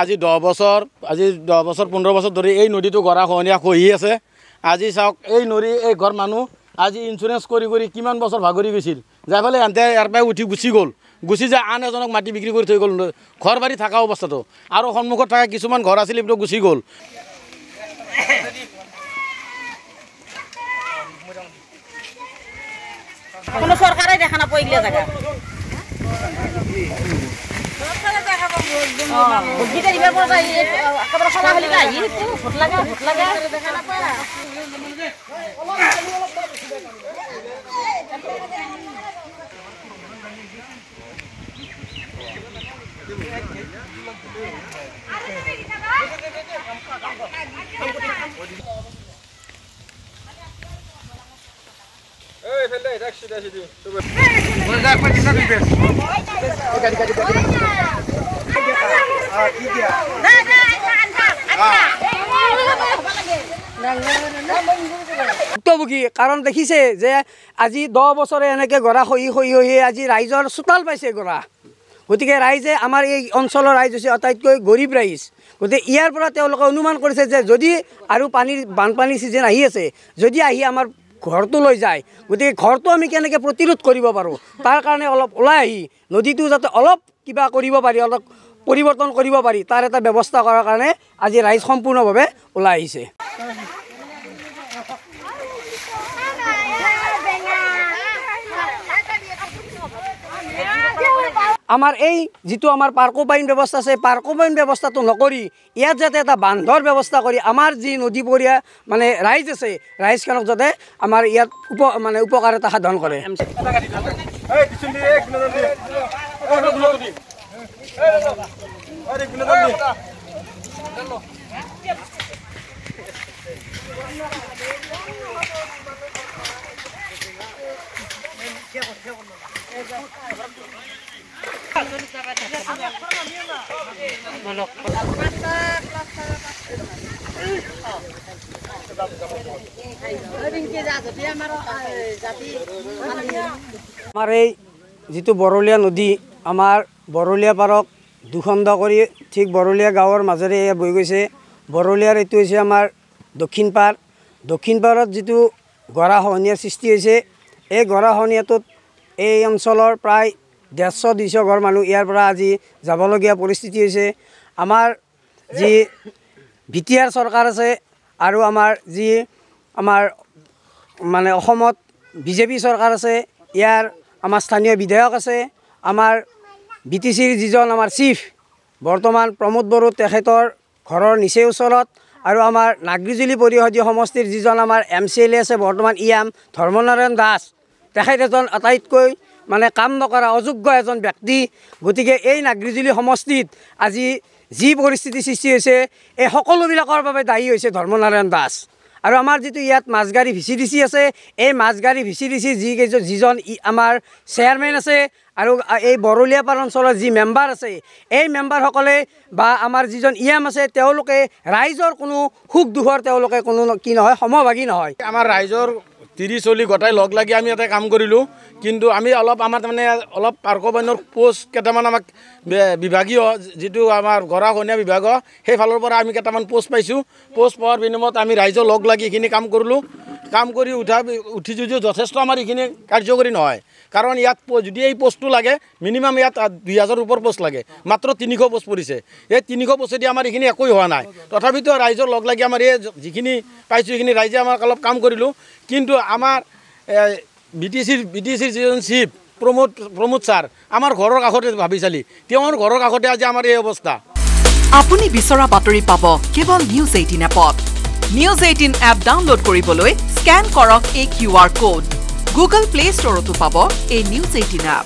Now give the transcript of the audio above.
আজি 10 বছৰ 15 বছৰ ধৰি এই নদীটো গৰা খহনীয়া খহি আছে। আজি চাওক এই নদী এই ঘৰ মানুহ আজি ইঞ্চুৰেঞ্চ কৰি কিমান বছৰ ভাগৰি গৈছিল, যাই ফেলে এন্তে ইয়াৰ পৰা উঠি গুচি গ'ল, গুচি যায় আন এজনক মাটি বিক্ৰী কৰি থৈ গ'ল ঘৰ বাৰী থকা অৱস্থাটো, আৰু সন্মুখত থকা কিছুমান ঘৰ আছিল এইটো গুচি গ'ল। কোনো সরকারে দেখা না পইগলে জায়গা বুদ্ধিটা দিবার পর একেবারে খোলা হলি না ভোট লাগে দেখা না পায় কাৰণ দেখিছে যে আজি 10 বছৰে এনেকে গৰা খহি আজি ৰাইজৰ চোতাল পাইছে গৰা। গতিকে ৰাইজে আমাৰ এই অঞ্চলৰ ৰাইজ হৈছে আটাইতকৈ গৰীব ৰাইজ। গতিকে ইয়াৰ পৰা তেওঁলোকে অনুমান কৰিছে যে যদি আৰু বানপানী ছিজন আহি আছে, যদি আহি আমাৰ ঘৰটো লৈ যায়, গতিকে ঘৰটো আমি কেনেকৈ প্ৰতিৰোধ কৰিব পাৰোঁ তাৰ কাৰণে অলপ ওলাই আহি নদীটো যাতে অলপ কিবা কৰিব পাৰি, অলপ পৰিৱৰ্তন কৰিব পাৰি তাৰ এটা ব্যৱস্থা কৰাৰ কাৰণে আজি ৰাইজ সম্পূৰ্ণভাৱে ওলাই আহিছে। আমাৰ এই যিটো আমাৰ পাৰ্কোপাইন ব্যৱস্থা আছে, পাৰ্কোপাইন ব্যৱস্থাটো নকৰি ইয়াত যাতে এটা বান্ধৰ ব্যৱস্থা কৰি আমাৰ যি নদীপৰীয়া মানে ৰাইজ আছে, ৰাইজখনক যাতে আমাৰ ইয়াত উপকাৰ এটা সাধন কৰে। আমাৰ এই যিটো বৰলীয়া নদী, আমাৰ বৰলীয়া পাৰক দুখণ্ড কৰি ঠিক বৰলীয়া গাঁৱৰ মাজেৰে এয়া বৈ গৈছে। বৰলীয়াৰ এইটো হৈছে আমাৰ দক্ষিণ পাৰ। দক্ষিণ পাৰত যিটো গৰাখহনীয়াৰ সৃষ্টি হৈছে, এই গৰাখহনীয়াটোত এই অঞ্চলৰ প্ৰায় 150-200 ঘৰ মানুহ ইয়াৰ পৰা আজি যাবলগীয়া পৰিস্থিতি হৈছে। আমাৰ যি বিটিআৰ চৰকাৰ আছে আৰু আমাৰ যি আমাৰ মানে অসমত বিজেপি চৰকাৰ আছে, ইয়াৰ আমাৰ স্থানীয় বিধায়ক আছে, আমাৰ BTCৰ যিজন আমাৰ চিফ বৰ্তমান প্ৰমোদ বড়ো তেখেতৰ ঘৰৰ নিচেই ওচৰত, আৰু আমাৰ নাগৰিজুলি পৰিষদীয় সমষ্টিৰ যিজন আমাৰ MCLA আছে বৰ্তমান ইয়াম ধৰ্মনাৰায়ণ দাস, তেখেত এজন আটাইতকৈ মানে কাম নকৰা অযোগ্য এজন ব্যক্তি। গতিকে এই নাগৰিজুলি সমষ্টিত আজি যি পৰিস্থিতি সৃষ্টি হৈছে, এই সকলোবিলাকৰ বাবে দায়ী হৈছে ধৰ্মনাৰায়ণ দাস। আৰু আমাৰ যিটো ইয়াত মাছগাড়ী VCDC আছে, এই মাছগাড়ী VCDC যিজন আমাৰ চেয়াৰমেন আছে আৰু এই বৰলীয়া পাৰ অঞ্চলৰ যি মেম্বাৰ আছে, এই মেম্বাৰসকলে বা আমাৰ যিজন ইএম আছে, তেওঁলোকে ৰাইজৰ কোনো সুখ দুখৰ তেওঁলোকে কোনো কি নহয় সমভাগী নহয়। আমাৰ ৰাইজৰ 30-40 গোটাই লগ লাগি আমি এটা কাম কৰিলোঁ, কিন্তু আমি অলপ আমাৰ তাৰমানে অলপ পাৰ্কোপাইনৰ পোষ্ট কেইটামান আমাক বিভাগীয় যিটো আমাৰ গৰাখহনীয়া বিভাগ সেইফালৰ পৰা আমি কেইটামান পোষ্ট পাইছোঁ। পোষ্ট পোৱাৰ বিনিময়ত আমি ৰাইজৰ লগ লাগি এইখিনি কাম কৰিলোঁ। কাম কৰি উঠি যদিও যথেষ্ট আমাৰ এইখিনি কাৰ্যকৰী নহয়, কাৰণ ইয়াত যদি এই পোষ্টটো লাগে মিনিমাম ইয়াত 2000 ওপৰ পোষ্ট লাগে, মাত্ৰ 300 পোষ্ট পৰিছে। এই 300 পোষ্টেদি আমাৰ এইখিনি একোৱেই হোৱা নাই। তথাপিতো ৰাইজৰ লগ লাগি আমাৰ এই যিখিনি পাইছোঁ সেইখিনি ৰাইজে আমাক অলপ কাম কৰিলোঁ। কিন্তু আমাৰ BTCৰ যিজন চিফ প্ৰমোদ ছাৰ আমাৰ ঘৰৰ কাষতে ভাবি চালি, তেওঁৰ ঘৰৰ কাষতে আজি আমাৰ এই অৱস্থা। আপুনি বিচৰা বাতৰি পাব কেৱল নিউজ 18 এপত। নিউজ 18 এপ ডাউনলোড কৰিবলৈ স্কেন কৰক এই QR কোড। গুগল প্লে ষ্টৰতো পাব এই নিউজ 18 এপ।